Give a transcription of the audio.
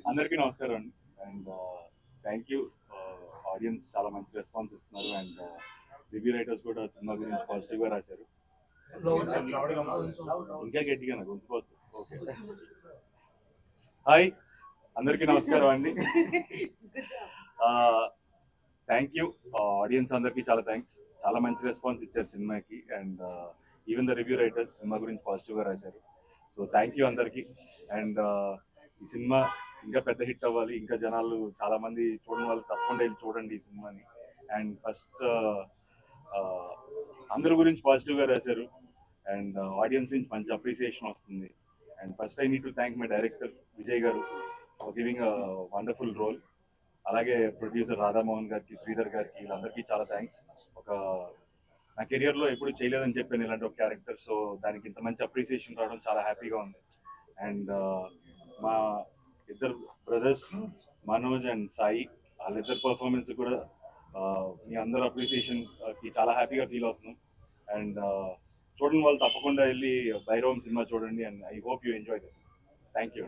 అందరికీ నమస్కారం అండి అండ్ థ్యాంక్ యూ. ఆడియన్స్ చాలా మంచి రెస్పాన్స్ ఇస్తున్నారు అండ్ రివ్యూ రైటర్స్ కూడా సినిమా గురించి పాజిటివ్గా రాశారు. ఇంకా గట్టిగా నాకు గొంతుపోతుంది. ఓకే, హాయ్ అందరికీ నమస్కారం అండి. థ్యాంక్ యూ ఆడియన్స్ అందరికీ చాలా థ్యాంక్స్. చాలా మంచి రెస్పాన్స్ ఇచ్చారు సినిమాకి and even the review writers cinema గురించి పాజిటివ్గా రాశారు. సో థ్యాంక్ యూ అందరికీ. అండ్ ఈ సినిమా ఇంకా పెద్ద హిట్ అవ్వాలి, ఇంకా జనాలు చాలా మంది చూడని వాళ్ళు తప్పకుండా వెళ్ళి చూడండి ఈ సినిమాని. అండ్ ఫస్ట్ అందరి గురించి పాజిటివ్గా రాశారు అండ్ ఆడియన్స్ నుంచి మంచి అప్రిసియేషన్ వస్తుంది. And first I need to thank my director Vijay garu for giving a wonderful role. అలాగే ప్రొడ్యూసర్ రాధామోహన్ గారికి, శ్రీధర్ గారికి, వీళ్ళందరికీ చాలా థ్యాంక్స్. ఒక నా కెరియర్లో ఎప్పుడు చేయలేదని చెప్పాను ఇలాంటి ఒక క్యారెక్టర్. సో దానికి ఇంత మంచి అప్రిసియేషన్ రావడం చాలా హ్యాపీగా ఉంది. అండ్ మా ఇద్దరు బ్రదర్స్ మనోజ్ అండ్ సాయి, వాళ్ళిద్దరు పర్ఫార్మెన్స్ కూడా మీ అందరు అప్రిసియేషన్కి చాలా హ్యాపీగా ఫీల్ అవుతున్నాం. అండ్ చూడండి వాళ్ళు తప్పకుండా వెళ్ళి భైరవం సినిమా చూడండి and I hope you enjoy that. Thank you.